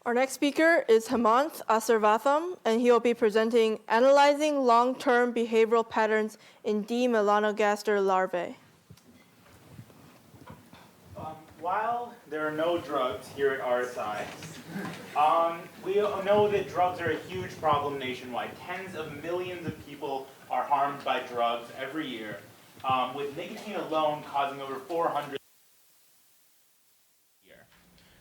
Our next speaker is Hemanth Asirvatham, and he will be presenting Analyzing Long-Term Behavioral Patterns in D. melanogaster larvae. While there are no drugs here at RSI, we know that drugs are a huge problem nationwide. Tens of millions of people are harmed by drugs every year, with nicotine alone causing over 400 a year.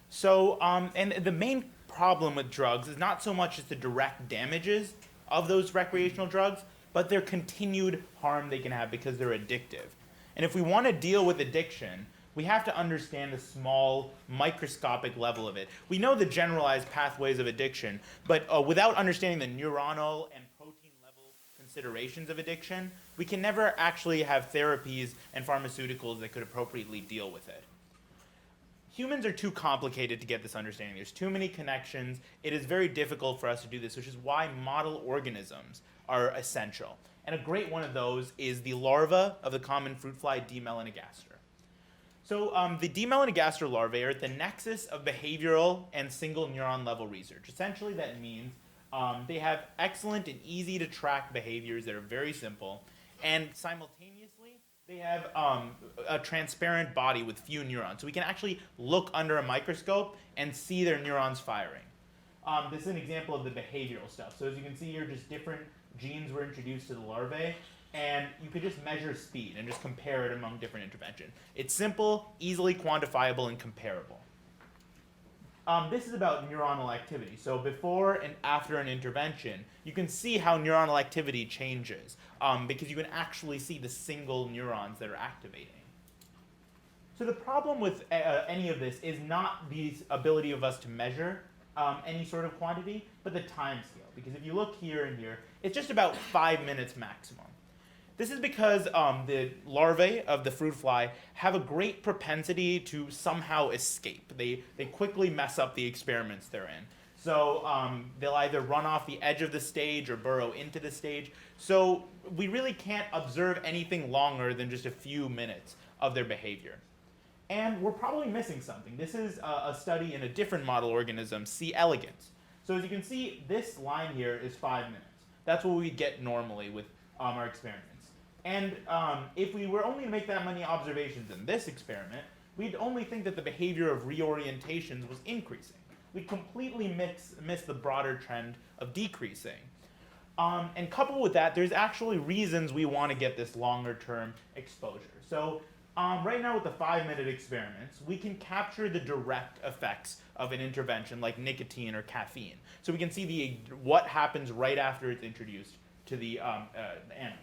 So, and the main problem with drugs is not so much as the direct damages of those recreational drugs, but their continued harm they can have because they're addictive. And if we want to deal with addiction, we have to understand the small, microscopic level of it. We know the generalized pathways of addiction, but without understanding the neuronal and protein level considerations of addiction, we can never actually have therapies and pharmaceuticals that could appropriately deal with it. Humans are too complicated to get this understanding. There's too many connections. It is very difficult for us to do this, which is why model organisms are essential. And a great one of those is the larva of the common fruit fly, D. melanogaster. So the D. melanogaster larvae are at the nexus of behavioral and single neuron level research. Essentially, that means they have excellent and easy to track behaviors that are very simple, and simultaneously, they have a transparent body with few neurons. So we can actually look under a microscope and see their neurons firing. This is an example of the behavioral stuff. So as you can see here, just different genes were introduced to the larvae, and you could just measure speed and just compare it among different interventions. It's simple, easily quantifiable, and comparable. This is about neuronal activity. So before and after an intervention, you can see how neuronal activity changes because you can actually see the single neurons that are activating. So the problem with any of this is not the ability of us to measure any sort of quantity, but the time scale. Because if you look here and here, it's just about 5 minutes maximum. This is because the larvae of the fruit fly have a great propensity to somehow escape. They quickly mess up the experiments they're in. So they'll either run off the edge of the stage or burrow into the stage. So we really can't observe anything longer than just a few minutes of their behavior. And we're probably missing something. This is a study in a different model organism, C. elegans. So as you can see, this line here is 5 minutes. That's what we get normally with our experiments. And if we were only to make that many observations in this experiment, we'd only think that the behavior of reorientations was increasing. We'd completely miss the broader trend of decreasing. And coupled with that, there's actually reasons we want to get this longer-term exposure. So right now with the 5-minute experiments, we can capture the direct effects of an intervention like nicotine or caffeine. So we can see what happens right after it's introduced to the animal.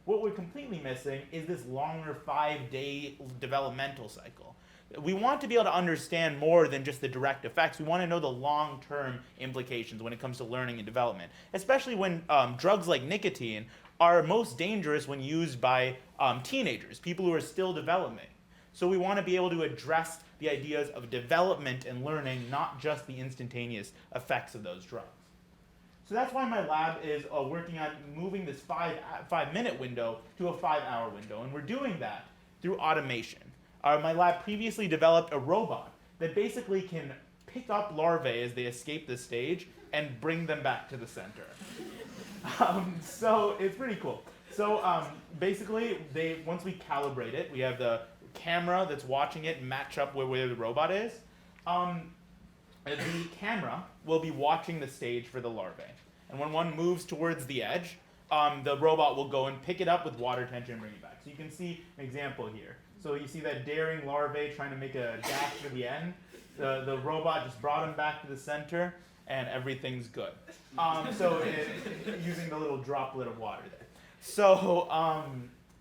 What we're completely missing is this longer 5-day developmental cycle. We want to be able to understand more than just the direct effects. We want to know the long-term implications when it comes to learning and development, especially when drugs like nicotine are most dangerous when used by teenagers, people who are still developing. So we want to be able to address the ideas of development and learning, not just the instantaneous effects of those drugs. So that's why my lab is working on moving this 5-minute window to a 5-hour window, and we're doing that through automation. My lab previously developed a robot that basically can pick up larvae as they escape the stage and bring them back to the center. So it's pretty cool. So basically, once we calibrate it, we have the camera that's watching it match up where the robot is. The camera will be watching the stage for the larvae. And when one moves towards the edge, the robot will go and pick it up with water tension and bring it back. So you can see an example here. So you see that daring larvae trying to make a dash to the end. The robot just brought him back to the center, and everything's good. Using the little droplet of water there. So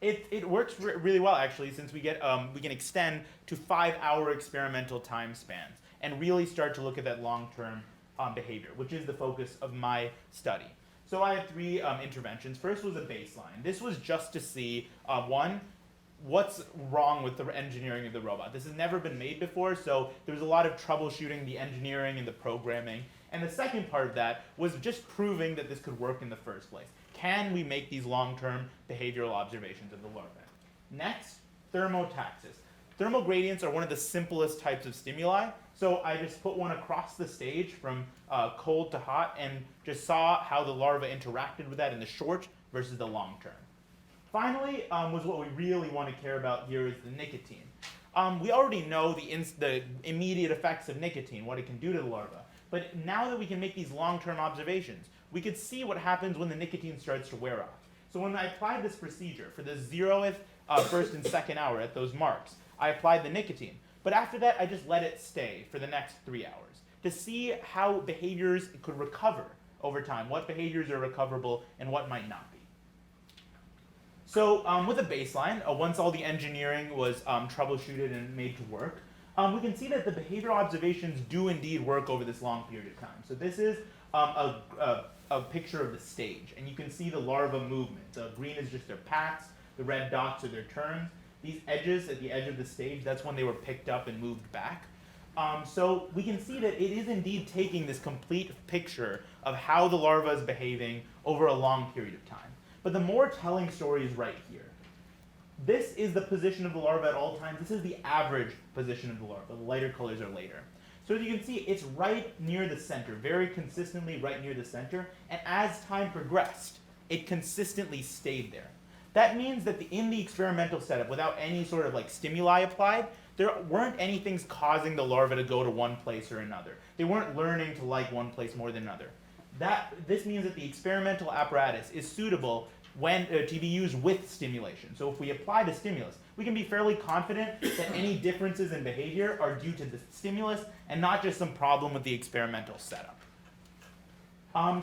it works really well, actually, since we can extend to 5-hour experimental time spans and really start to look at that long-term behavior, which is the focus of my study. So I had 3 interventions. First was a baseline. This was just to see, one, what's wrong with the engineering of the robot. This has never been made before, so there was a lot of troubleshooting the engineering and the programming. And the second part of that was just proving that this could work in the first place. Can we make these long-term behavioral observations of the larvae? Next, thermotaxis. Thermal gradients are one of the simplest types of stimuli. So I just put one across the stage from cold to hot and just saw how the larva interacted with that in the short versus the long term. Finally, was what we really want to care about here is the nicotine. We already know the immediate effects of nicotine, what it can do to the larva. But now that we can make these long-term observations, we could see what happens when the nicotine starts to wear off. So when I applied this procedure for the 0th, first and second hour at those marks, I applied the nicotine. But after that, I just let it stay for the next 3 hours to see how behaviors could recover over time, what behaviors are recoverable and what might not be. So with a baseline, once all the engineering was troubleshooted and made to work, we can see that the behavioral observations do indeed work over this long period of time. So this is a picture of the stage, and you can see the larva movement. The green is just their pats, the red dots are their turns. These edges at the edge of the stage, that's when they were picked up and moved back. So we can see that it is indeed taking this complete picture of how the larva is behaving over a long period of time. But the more telling story is right here. This is the position of the larva at all times. This is the average position of the larva. The lighter colors are later. So as you can see, it's right near the center, very consistently right near the center. And as time progressed, it consistently stayed there. That means that in the experimental setup, without any sort of stimuli applied, there weren't any things causing the larva to go to one place or another. They weren't learning to like one place more than another. This means that the experimental apparatus is suitable to be used with stimulation. So if we apply the stimulus, we can be fairly confident that any differences in behavior are due to the stimulus and not just some problem with the experimental setup.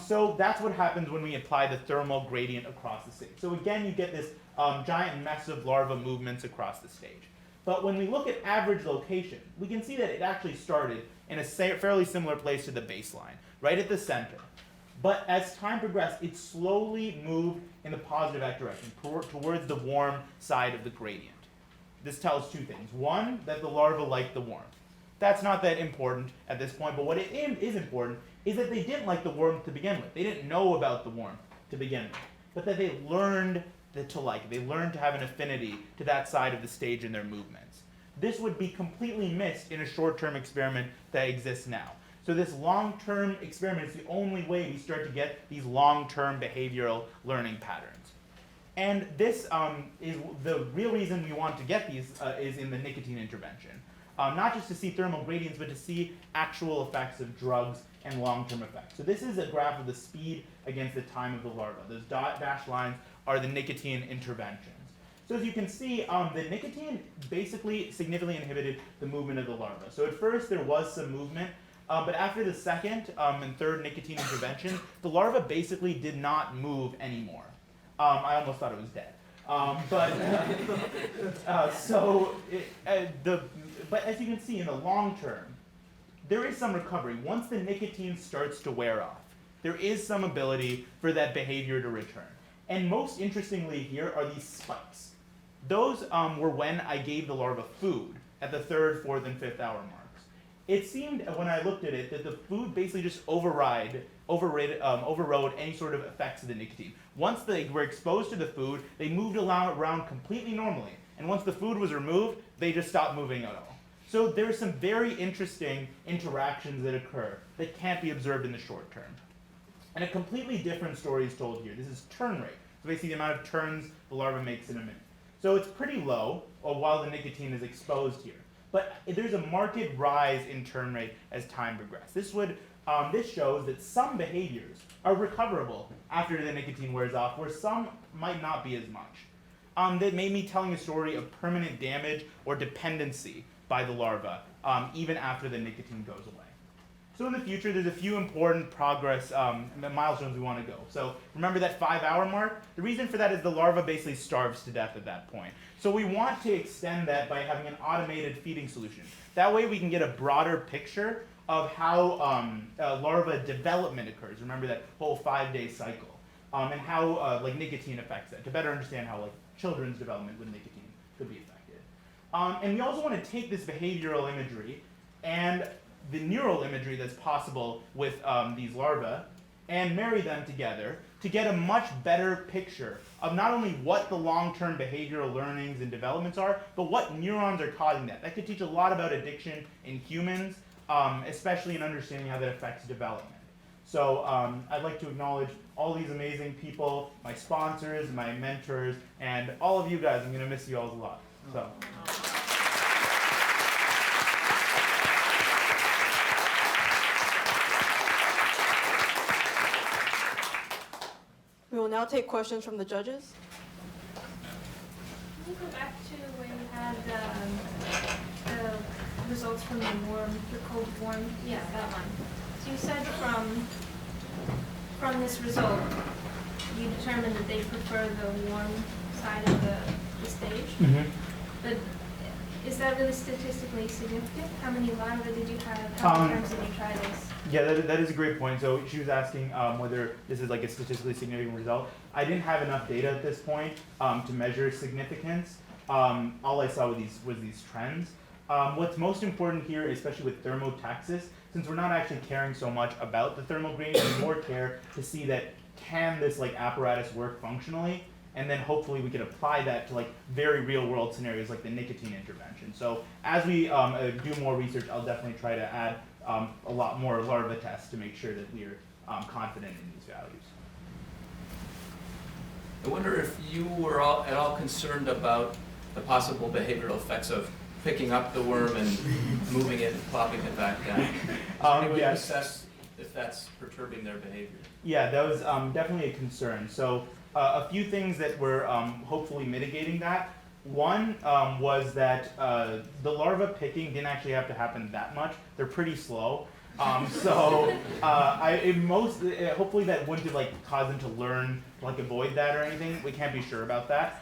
So that's what happens when we apply the thermal gradient across the stage. So again, you get this giant mess of larva movements across the stage. But when we look at average location, we can see that it actually started in a fairly similar place to the baseline, right at the center. But as time progressed, it slowly moved in the positive x direction, towards the warm side of the gradient. This tells two things. One, that the larvae like the warmth. That's not that important at this point, but what it is important is that they didn't like the warmth to begin with. They didn't know about the warmth to begin with, but that they learned to like it. They learned to have an affinity to that side of the stage in their movements. This would be completely missed in a short-term experiment that exists now. So this long-term experiment is the only way we start to get these long-term behavioral learning patterns. And this is the real reason we want to get these is in the nicotine intervention. Not just to see thermal gradients, but to see actual effects of drugs and long-term effects. So this is a graph of the speed against the time of the larva. Those dashed lines are the nicotine interventions. So as you can see, the nicotine basically significantly inhibited the movement of the larva. So at first there was some movement, but after the second and third nicotine intervention, the larva basically did not move anymore. I almost thought it was dead. But as you can see, in the long term, there is some recovery. Once the nicotine starts to wear off, there is some ability for that behavior to return. And most interestingly here are these spikes. Those were when I gave the larva food at the 3rd, 4th, and 5th hour marks. It seemed, when I looked at it, that the food basically just overrode any sort of effects of the nicotine. Once they were exposed to the food, they moved around completely normally. And once the food was removed, they just stopped moving at all. So there's some very interesting interactions that occur that can't be observed in the short term. And a completely different story is told here. This is turn rate. So basically the amount of turns the larva makes in a minute. So it's pretty low while the nicotine is exposed here. But there's a marked rise in turn rate as time progresses. This shows that some behaviors are recoverable after the nicotine wears off, where some might not be as much. That made me telling a story of permanent damage or dependency by the larva, even after the nicotine goes away. So in the future, there's a few important progress milestones we want to go. So remember that 5-hour mark? The reason for that is the larva basically starves to death at that point. So we want to extend that by having an automated feeding solution. That way we can get a broader picture of how larva development occurs. Remember that whole 5-day cycle. And how nicotine affects that, to better understand how children's development with nicotine could be affected. And we also want to take this behavioral imagery and the neural imagery that's possible with these larvae and marry them together to get a much better picture of not only what the long-term behavioral learnings and developments are, but what neurons are causing that. That could teach a lot about addiction in humans, especially in understanding how that affects development. So I'd like to acknowledge all these amazing people, my sponsors, my mentors, and all of you guys. I'm going to miss you all a lot. So. We will now take questions from the judges. Can you go back to where you had the results from the cold warm? Yeah, that one. So you said from this result, you determined that they prefer the warm side of the stage. Mm-hmm. But is that really statistically significant? How many larvae did you have? How many times did you try this? Yeah, that is a great point. So she was asking whether this is like a statistically significant result. I didn't have enough data at this point to measure significance. All I saw was these trends. What's most important here, especially with thermotaxis, since we're not actually caring so much about the thermal gradient, we more care to see that can this like apparatus work functionally, and then hopefully we can apply that to like very real world scenarios like the nicotine intervention. So as we do more research, I'll definitely try to add a lot more larva tests to make sure that we're confident in these values. I wonder if you were at all concerned about the possible behavioral effects of picking up the worm and moving it and plopping it back down. Can you assess if that's perturbing their behavior? Yeah, that was definitely a concern. So a few things that were hopefully mitigating that. One was that the larva picking didn't actually have to happen that much. They're pretty slow. Hopefully that wouldn't have like caused them to learn like avoid that or anything. We can't be sure about that.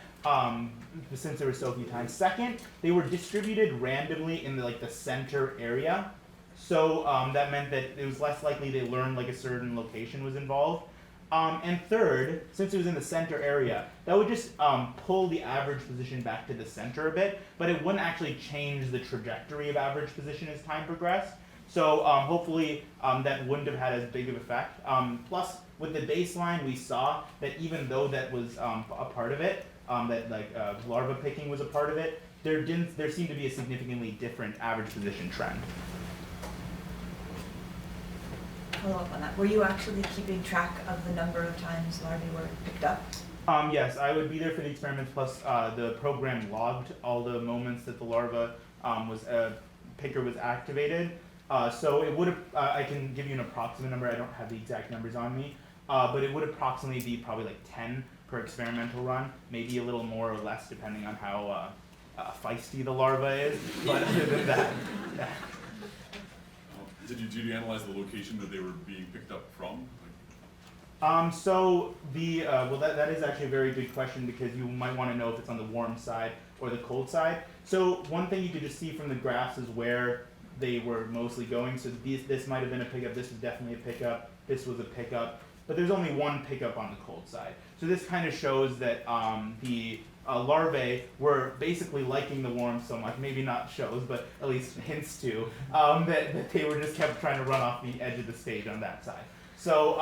Since there were so few times. Second, they were distributed randomly in the center area. So that meant that it was less likely they learned like a certain location was involved. And third, since it was in the center area, that would just pull the average position back to the center a bit, but it wouldn't actually change the trajectory of average position as time progressed. So hopefully that wouldn't have had as big of an effect. Plus, with the baseline, we saw that even though that was a part of it, that larva picking was a part of it, there seemed to be a significantly different average position trend. Follow up on that. Were you actually keeping track of the number of times larvae were picked up? Yes, I would be there for the experiments, plus the program logged all the moments that the larva picker was activated. So it would I can give you an approximate number. I don't have the exact numbers on me, but it would approximately be probably like 10 per experimental run, maybe a little more or less depending on how feisty the larva is. But other than that, yeah. Did you analyze the location that they were being picked up from? So that is actually a very good question because you might want to know if it's on the warm side or the cold side. So one thing you could just see from the graphs is where they were mostly going. So this might have been a pickup. This was definitely a pickup. This was a pickup. But there's only one pickup on the cold side. So this kind of shows that the larvae were basically liking the warm so much, maybe not shows, but at least hints to, that they were just kept trying to run off the edge of the stage on that side. So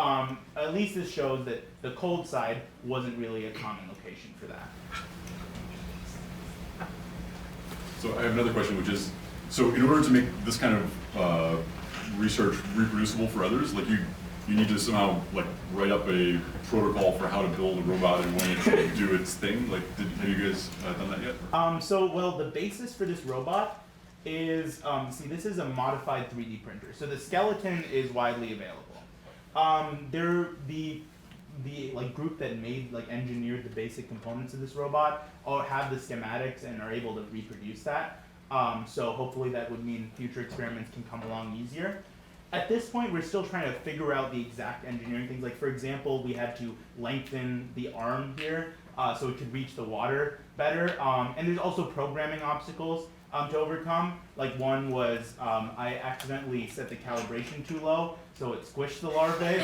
at least this shows that the cold side wasn't really a common location for that. So I have another question, which is, so in order to make this kind of research reproducible for others, like you need to somehow like write up a protocol for how to build a robot and when it should do its thing. Like, have you guys done that yet? Well, the basis for this robot is, this is a modified 3D printer. So the skeleton is widely available. The group that engineered the basic components of this robot all have the schematics and are able to reproduce that. So hopefully that would mean future experiments can come along easier. At this point, we're still trying to figure out the exact engineering things. Like, for example, we had to lengthen the arm here so it could reach the water better. And there's also programming obstacles to overcome. Like, one was I accidentally set the calibration too low, so it squished the larvae.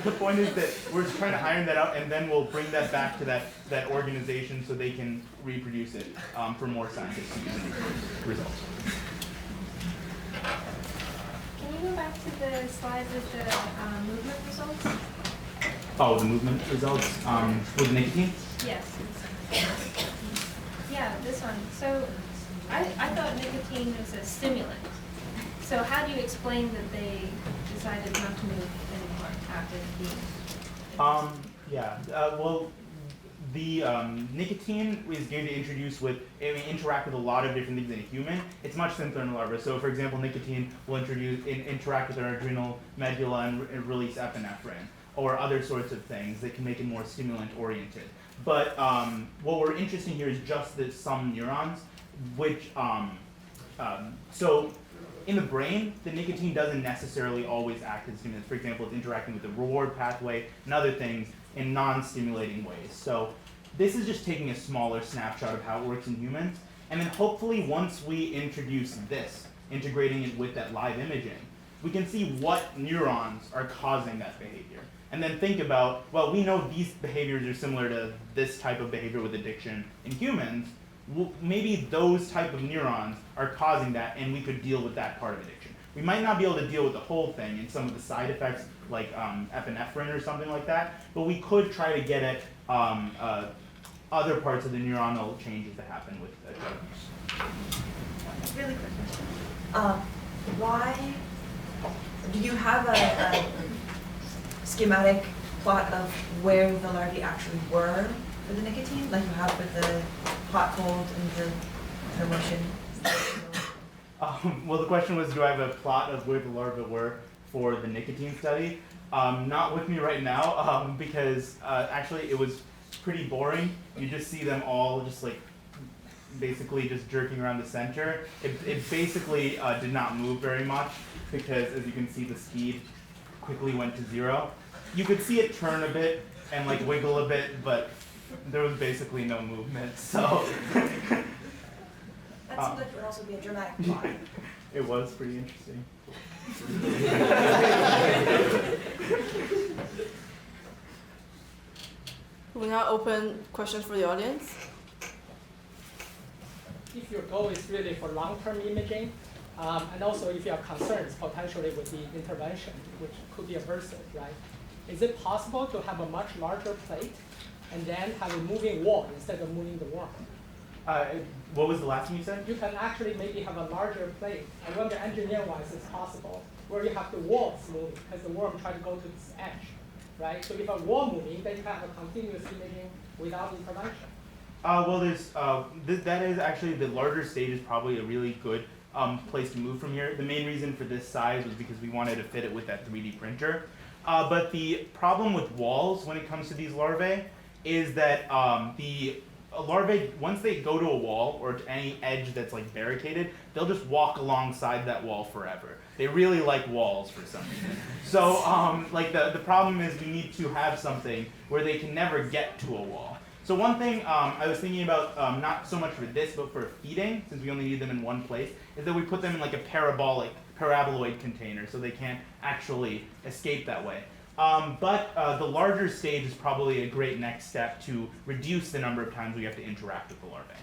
The point is that we're trying to iron that out, and then we'll bring that back to that organization so they can reproduce it for more scientists to use in results. Can you go back to the slide with the movement results? Oh, the movement results with nicotine? Yes. Yeah, this one. So I thought nicotine was a stimulant. So how do you explain that they decided not to move anymore after being? Well, the nicotine is going to interact with a lot of different things in a human. It's much simpler in a larva. So, for example, nicotine will interact with our adrenal medulla and release epinephrine, or other sorts of things that can make it more stimulant-oriented. But what we're interested in here is just that some neurons, which so in the brain, the nicotine doesn't necessarily always act as stimulants. For example, it's interacting with the reward pathway and other things in non-stimulating ways. So this is just taking a smaller snapshot of how it works in humans. And then hopefully once we introduce this, integrating it with that live imaging, we can see what neurons are causing that behavior. And then think about, well, we know these behaviors are similar to this type of behavior with addiction in humans. Well, maybe those type of neurons are causing that, and we could deal with that part of addiction. We might not be able to deal with the whole thing and some of the side effects, like epinephrine or something like that, but we could try to get at other parts of the neuronal changes that happen with drug use. Really quick question. Why do you have a schematic plot of where the larvae actually were for the nicotine, like you have with the hot, cold, and the motion? Well, the question was, do I have a plot of where the larvae were for the nicotine study? Not with me right now, because actually it was pretty boring. You just see them all just like basically just jerking around the center. It basically did not move very much because, as you can see, the speed quickly went to 0. You could see it turn a bit and like wiggle a bit, but there was basically no movement. So that seems like it would also be a dramatic plot. it was pretty interesting. We'll now open questions for the audience. If your goal is really for long-term imaging, and also if you have concerns potentially with the intervention, which could be aversive, right? Is it possible to have a much larger plate and then have a moving wall instead of moving the worm? What was the last thing you said? You can actually maybe have a larger plate. I wonder engineer-wise it's possible, where you have the walls moving because the worm tries to go to this edge, right? So if a wall moving, then you have a continuous imaging without intervention. Well, that is actually, the larger stage is probably a really good place to move from here. The main reason for this size was because we wanted to fit it with that 3D printer. But the problem with walls when it comes to these larvae is that the larvae, once they go to a wall or to any edge that's like barricaded, they'll just walk alongside that wall forever. They really like walls for some reason. So like the problem is we need to have something where they can never get to a wall. So one thing I was thinking about, not so much for this, but for feeding, since we only need them in one place, is that we put them in like a paraboloid container so they can't actually escape that way. But the larger stage is probably a great next step to reduce the number of times we have to interact with the larvae.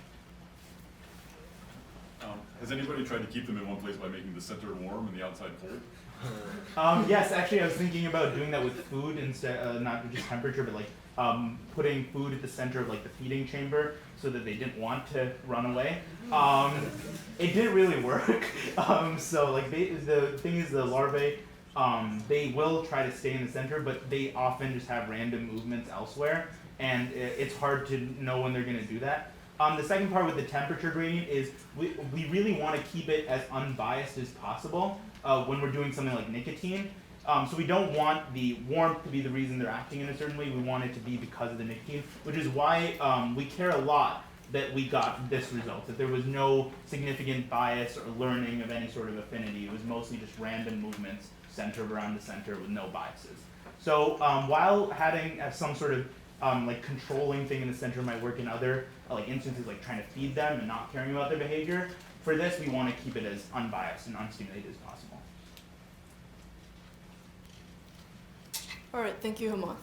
Has anybody tried to keep them in one place by making the center warm and the outside cold? Yes, actually I was thinking about doing that with food instead, not just temperature, but like putting food at the center of like the feeding chamber so that they didn't want to run away. It didn't really work. So like the thing is the larvae, they will try to stay in the center, but they often just have random movements elsewhere, and it's hard to know when they're going to do that. The second part with the temperature gradient is we really want to keep it as unbiased as possible when we're doing something like nicotine. So we don't want the warmth to be the reason they're acting in a certain way. We want it to be because of the nicotine, which is why we care a lot that we got this result, that there was no significant bias or learning of any sort of affinity. It was mostly just random movements centered around the center with no biases. So while having some sort of like controlling thing in the center might work in other like instances, like trying to feed them and not caring about their behavior, for this we want to keep it as unbiased and unstimulated as possible. All right, thank you, Hemanth.